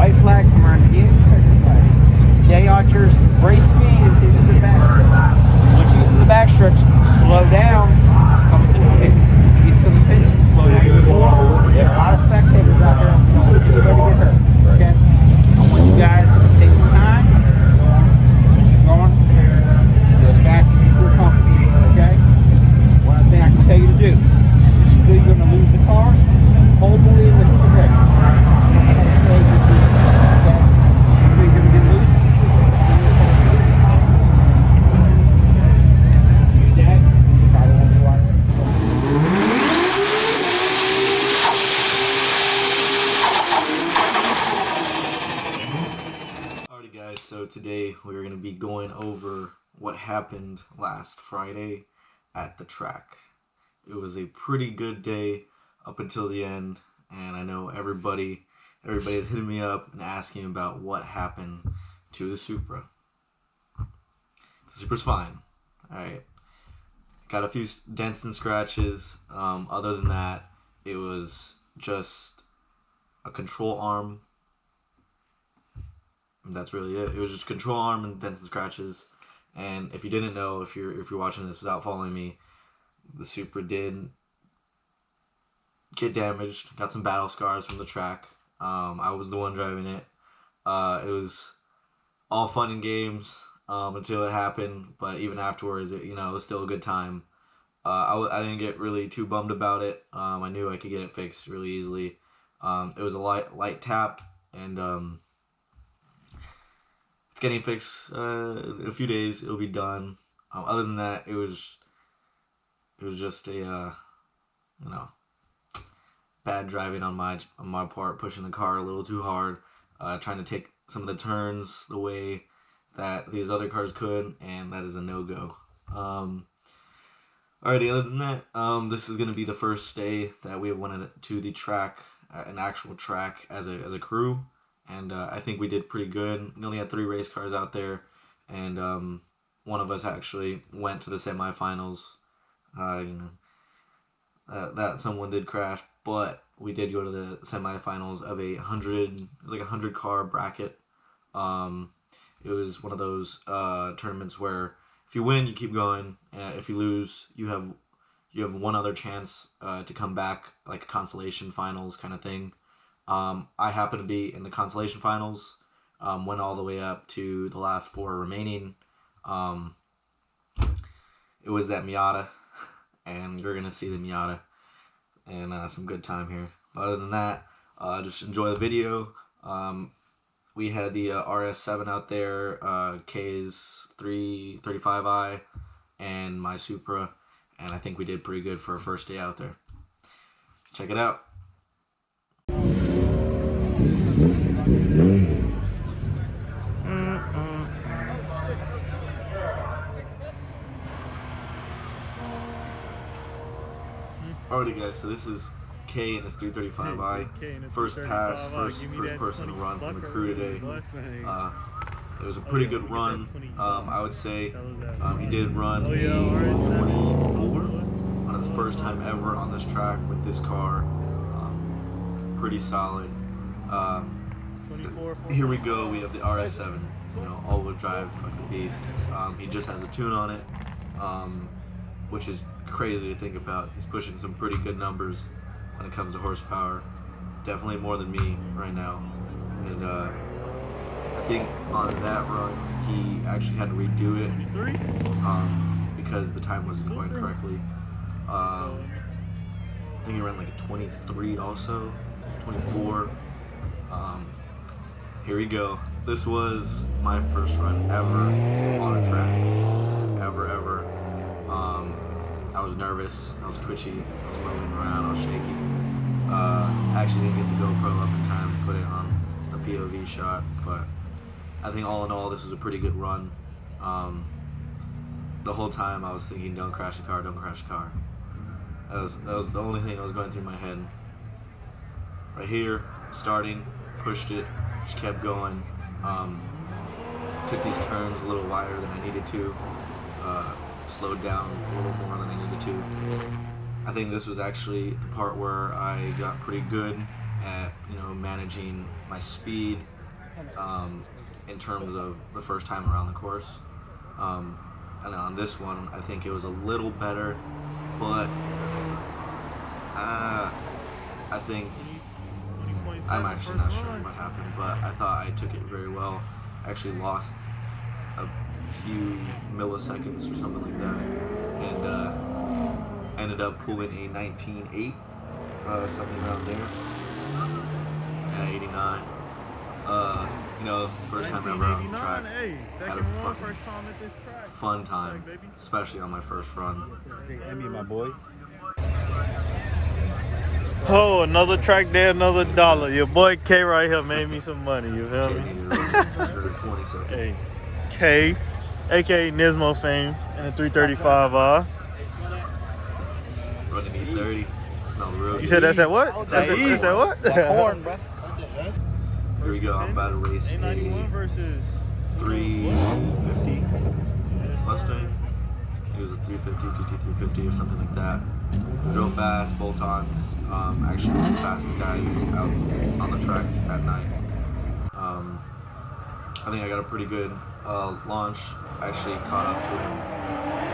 white flag, come around again, checkered flag. Stay on your race speed until you get to the back stretch. Once you get to the back stretch, slow down, come to the pits. You get to the pits, slow down even more. There are a lot of spectators out there. Don't let anybody get hurt. Okay? I want you guys to take your time. Keep going. Go as fast as you feel comfortable. Okay? One thing I can tell you to do. If you feel you're going to lose the car, hold the lead with the brake. Alrighty guys, so today we're going to be going over what happened last Friday at the track. It was a pretty good day up until the end, and I know everybody is hitting me up and asking about what happened to the Supra. The Supra's fine. Alright. Got a few dents and scratches. Other than that, it was just a control arm. And that's really it. It was just control arm and dents and scratches. And if you didn't know, if you're watching this without following me, the Supra did get damaged. Got some battle scars from the track. I was the one driving it. It was all fun and games until it happened, but even afterwards, it was still a good time. I didn't get really too bummed about it. I knew I could get it fixed really easily. It was a light tap, and it's getting fixed in a few days. It'll be done. Other than that, it was just a bad driving on my part, pushing the car a little too hard, trying to take some of the turns the way that these other cars could, and that is a no-go. Alrighty, other than that, this is going to be the first day that we went to the track, an actual track as a crew, and I think we did pretty good. We only had 3 race cars out there, and one of us actually went to the semifinals. That someone did crash, but we did go to the semifinals of a 100 car bracket. It was one of those tournaments where if you win, you keep going. If you lose, you have one other chance to come back, like a consolation finals kind of thing. I happened to be in the consolation finals. Went all the way up to the last 4 remaining. It was that Miata, and you're gonna see the Miata and some good time here. But other than that, just enjoy the video. We had the RS7 out there, K's 335i, and my Supra, and I think we did pretty good for our first day out there. Check it out. Alrighty guys, so this is K and his 335i. First pass, first person to run from the crew today. It was a pretty good run. I would say he did run a 24 on his first time ever on this track with this car. Pretty solid. Here we go. We have the RS7. All-wheel drive, fucking beast. He just has a tune on it, which is crazy to think about. He's pushing some pretty good numbers when it comes to horsepower. Definitely more than me right now. And I think on that run he actually had to redo it because the time wasn't going correctly. I think he ran like a 23 also, 24. Here we go. This was my first run ever on a track. Ever. I was nervous, I was twitchy, I was moving around, I was shaky. I actually didn't get the GoPro up in time to put it on the POV shot, but I think all in all, this was a pretty good run. The whole time I was thinking, don't crash the car, don't crash the car. That was the only thing that was going through my head. Right here, starting, pushed it, just kept going. Took these turns a little wider than I needed to. Slowed down a little more than I needed to. I think this was actually the part where I got pretty good at managing my speed in terms of the first time around the course. And on this one, I think it was a little better, but I think I'm actually not sure what happened, but I thought I took it very well. I actually lost a few milliseconds or something like that, and ended up pulling a 19.8, something around there, and 89. You know, first time ever on the track. Had a fun time, especially on my first run. My boy. Oh, another track day, another dollar. Your boy K right here made me some money, you feel me? Hey, K, aka Nismo fame, and the 335R. Running E30. Smells real good. You said that's at what? That's that what? Corn, bro. Here we go. I'm about to race a A91 versus 350 Mustang. It was a 350, GT350 or something like that. Drove fast, bolt-ons. Actually one of the fastest guys out on the track at night. I think I got a pretty good launch. I actually caught up to him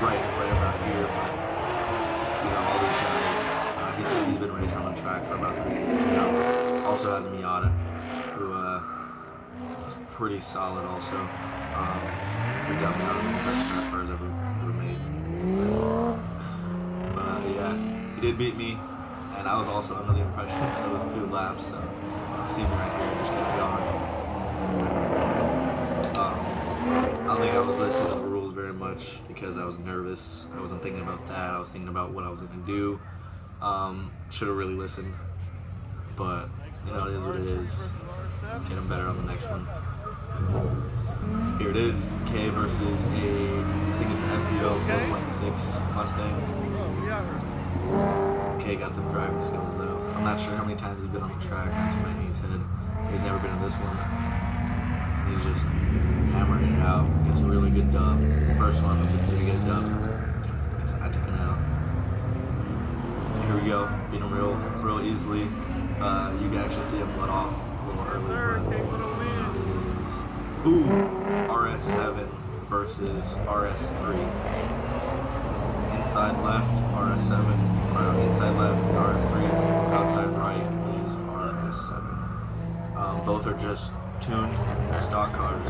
right about here, but you know, all these guys, he said he's been racing on the track for about 3 years now. Also has a Miata, who is pretty solid also. Definitely one of the best track cars ever made. But yeah, he did beat me, and I was also under the impression that it was 2 laps, so you see me right here, just kept going. I don't think I was listening to the rules very much because I was nervous. I wasn't thinking about that. I was thinking about what I was going to do. Should have really listened, but you know, it is what it is. Getting better on the next one. Here it is, K versus I think it's an FBO 4.6 Mustang. K got the driving skills though. I'm not sure how many times he's been on the track, not too many. He said he's never been on this one. He's just hammering it out. Gets a really good dub. First one, which is gonna get a dub. I took it out. Here we go, beat him real easily. You can actually see him let off a little early. Ooh, RS7 versus RS3. Inside left, RS7. Inside left is RS3. Outside right is RS7. Both are just tuned stock cars.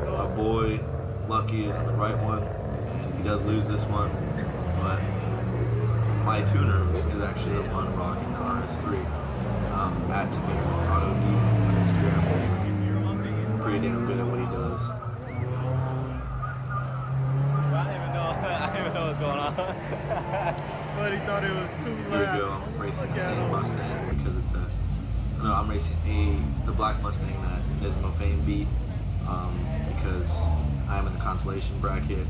My boy Lucky is on the right one. He does lose this one, but my tuner is actually the one rocking the RS3. At Tamir Auto D on Instagram. Pretty damn good at what he does. I don't even know what's going on. But he thought it was 2 laps. Here we go. I'm racing the same Mustang because it's I'm racing the black Mustang that Nismo Fame beat because I'm in the consolation bracket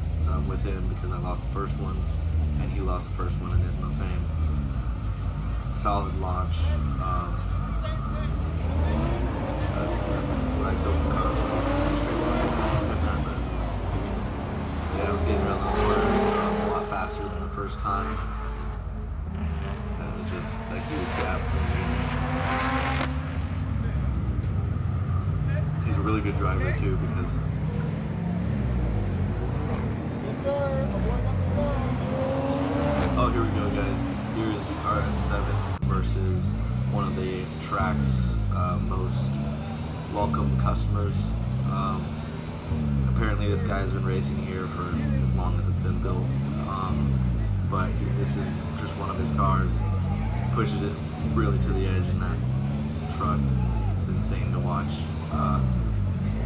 with him because I lost the first one and he lost the first one in Nismo Fame. Solid launch. That's what I built the car for. Yeah, I was getting around the corners a lot faster than the first time. And it was just a huge gap from the beginning. He's a really good driver too because oh, here we go, guys. Here is the RS7 versus one of the track's most welcome customers. Apparently this guy's been racing here for as long as it's been built, but this is just one of his cars. Pushes it really to the edge in that truck. It's insane to watch.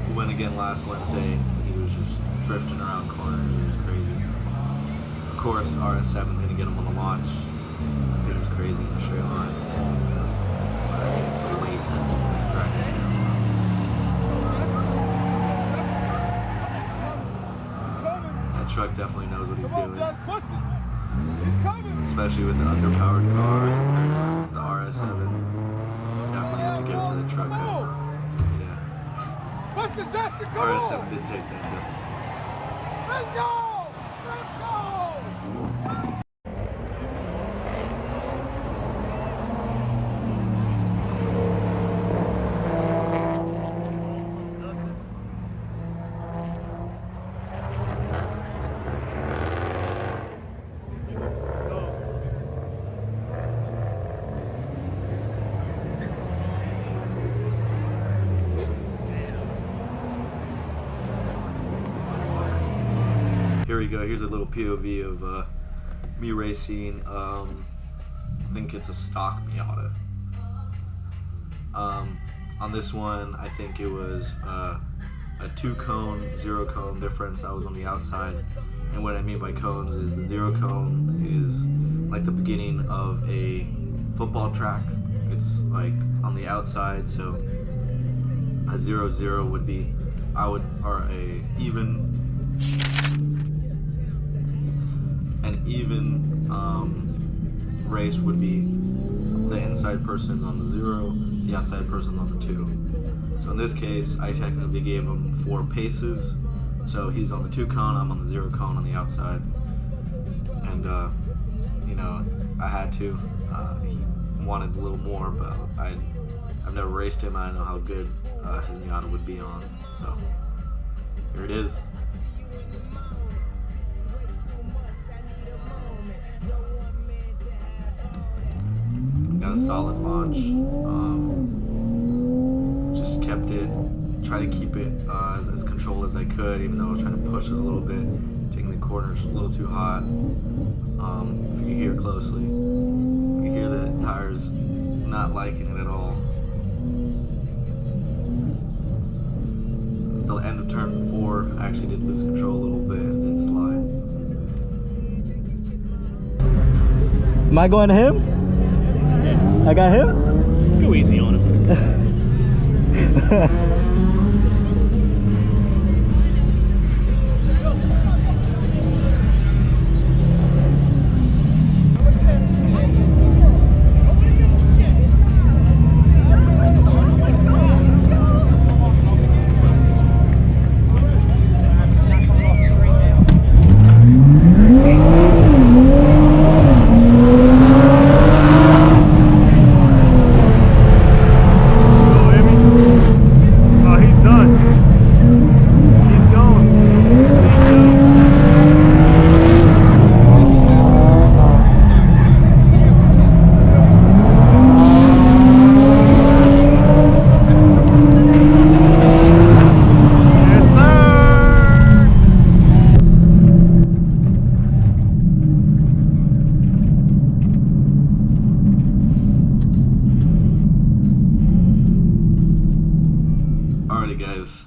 He went again last Wednesday. He was just drifting around corners. It was crazy. Of course, RS7's gonna get him on the launch. I think it's crazy in the straight line. But I think it's the weight that dragged him down. That truck definitely knows what he's doing. Especially with the underpowered car, the RS7. Definitely have to give it to the truck. Yeah. RS7 did take that though. Let's go! Let's go! you go. Here's a little POV of me racing. I think it's a stock Miata. On this one, I think it was a 2-cone, 0-cone difference. I was on the outside, and what I mean by cones is the 0-cone is like the beginning of a football track. It's like on the outside, so a 0-0 would be, or an even race would be the inside person's on the 0, the outside person's on the 2. So in this case, I technically gave him 4 paces. So he's on the 2-cone, I'm on the 0-cone on the outside. And, you know, I had to. He wanted a little more, but I've never raced him. I don't know how good his Miata would be on. So here it is. Got a solid launch. Just kept it, try to keep it as controlled as I could, even though I was trying to push it a little bit, taking the corners a little too hot. If you hear closely, you hear the tires not liking it at all. At the end of turn 4, I actually did lose control a little bit and did slide. Am I going to him? I got him? Go easy on him.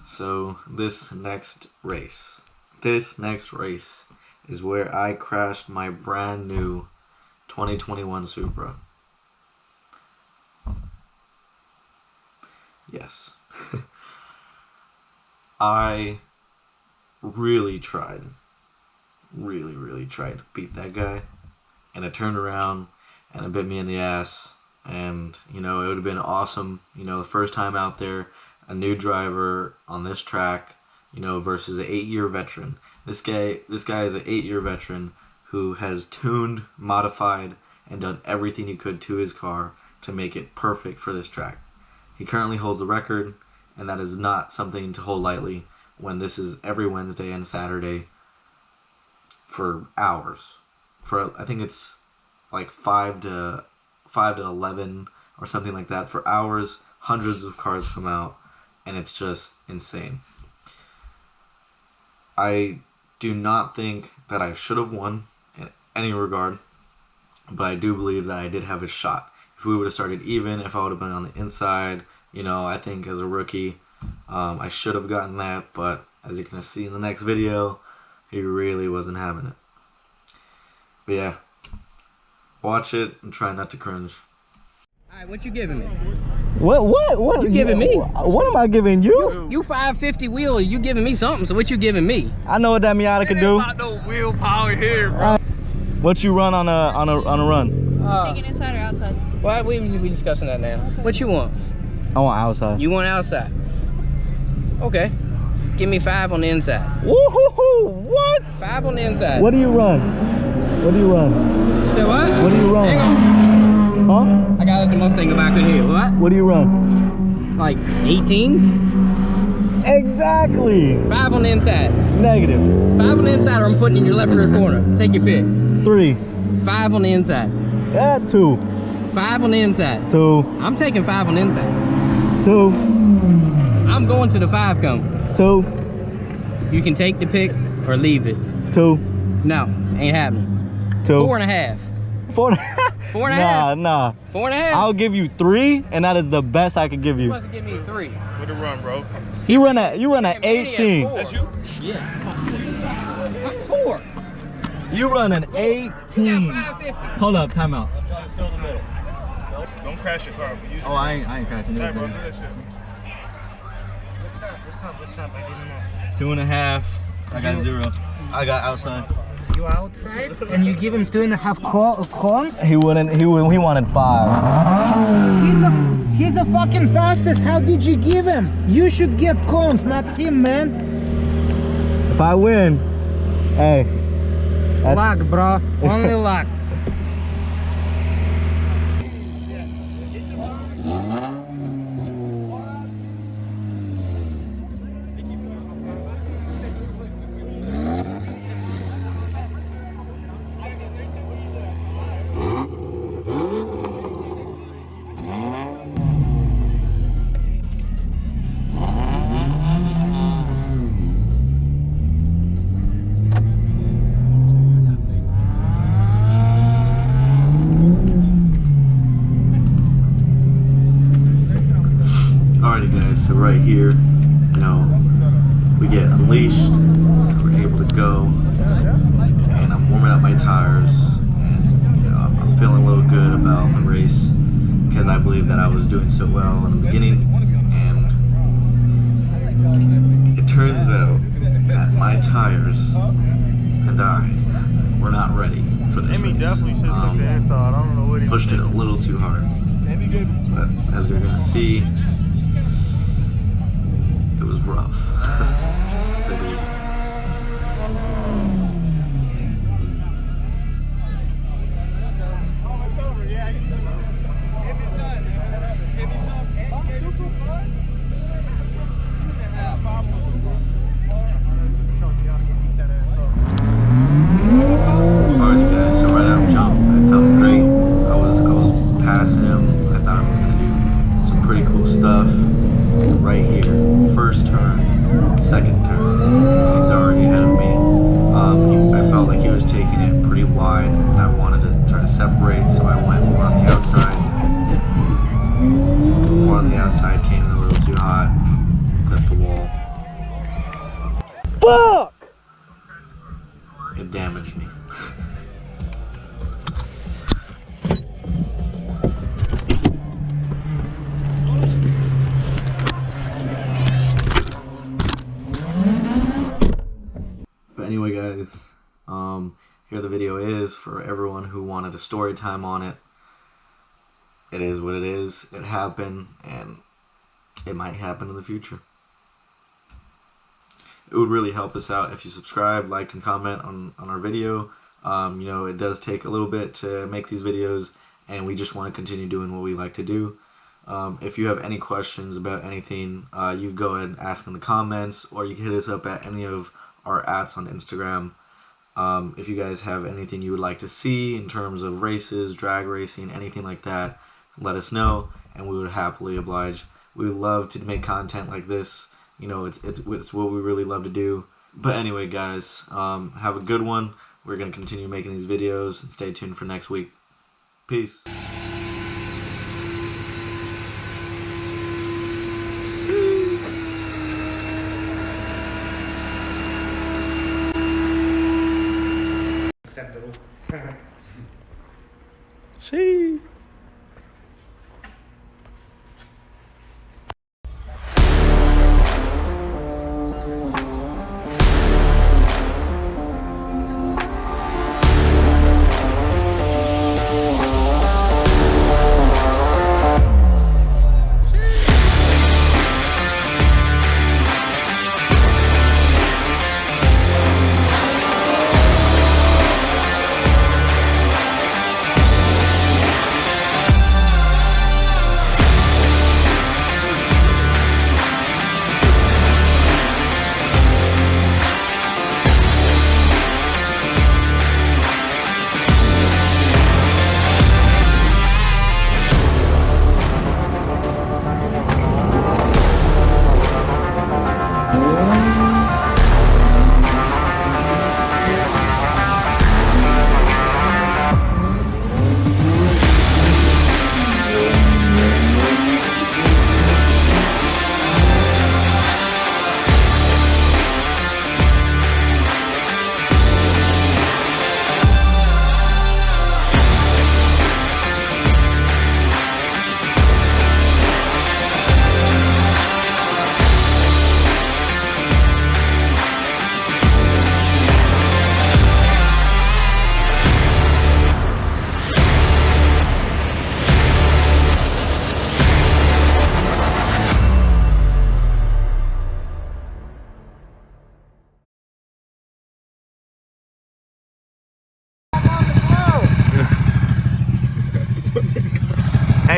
So this next race is where I crashed my brand new 2021 Supra. Yes. I really tried to beat that guy, and it turned around and it bit me in the ass. And you know, it would have been awesome, you know, the first time out there, a new driver on this track, you know, versus an 8-year veteran. This guy is an 8-year veteran who has tuned, modified, and done everything he could to his car to make it perfect for this track. He currently holds the record, and that is not something to hold lightly when this is every Wednesday and Saturday for hours. For, I think it's like 5 to 11 or something like that. For hours, hundreds of cars come out, and it's just insane. I do not think that I should have won in any regard, but I do believe that I did have a shot. If we would have started even, if I would have been on the inside, you know, I think as a rookie, I should have gotten that, but as you're going to see in the next video, he really wasn't having it. But yeah, watch it and try not to cringe. Alright, what you giving me? What you giving me? What am I giving you? You 550 wheel, you giving me something, so what you giving me? I know what that Miata can do. Ain't about no willpower here, bro. What you run on a run? Taking inside or outside? Why we discussing that now? Okay. What you want? I want outside. You want outside? Okay. Give me 5 on the inside. Woohoo! What? 5 on the inside. What do you run? What do you run? Say what? What do you run? Hang on. Huh? I gotta let the Mustang go back in here. What? What do you run? Like 18s? Exactly. 5 on the inside. Negative. 5 on the inside, or I'm putting in your left rear corner. Take your pick. 3. 5 on the inside. 2. 5 on the inside. 2. I'm taking 5 on the inside. 2. I'm going to the 5 cone. 2. You can take the pick or leave it. 2. No, ain't happening. 2. 4.5. 4. 4.5. Nah. 4.5. I'll give you 3, and that is the best I could give You you. supposed to give me 3. With a run, bro. You run at 18. That's you? Yeah. 4. You run an 18. 550. Hold up, time out. Don't crash your car. But use Oh, I ain't crashing. Hey, bro, do that shit. What's up? I didn't know. 2.5. I got 0. I got outside. You outside and you give him 2.5 cones? He wouldn't. He wanted 5. He's a fucking fastest. How did you give him? You should get cones, not him, man. If I win, hey. Luck, bro. Only luck. Alrighty guys, so right here, you know, we get unleashed, we're able to go, and I'm warming up my tires, and you know, I'm feeling a little good about the race, because I believe that I was doing so well in the beginning, and it turns out that my tires and I were not ready for this Amy race. definitely should have took the inside. I don't know what he Pushed it a little too hard, but as you're gonna see, it was rough, to say the least. Alright guys, so right out of jump, I felt great. I was passing him. I thought I was gonna do some pretty cool stuff. Right here, first turn, second turn, he's already ahead of me. I felt like he was taking it pretty wide, and I wanted to try to separate, so I went more on the outside. More on the outside, came in a little too hot, clipped the wall. Fuck! It damaged me. But anyway guys, here the video is for everyone who wanted a story time on it. It is what it is. It happened, and it might happen in the future. It would really help us out if you subscribe, liked, and comment on our video. You know, it does take a little bit to make these videos, and we just want to continue doing what we like to do. If you have any questions about anything, you go ahead and ask in the comments, or you can hit us up at any of our @ on Instagram. If you guys have anything you would like to see in terms of races, drag racing, anything like that, let us know, and we would happily oblige. We would love to make content like this. You know, it's what we really love to do. But anyway, guys, have a good one. We're going to continue making these videos, and stay tuned for next week. Peace. Accept the rule. See.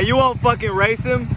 Hey, you won't fucking race him?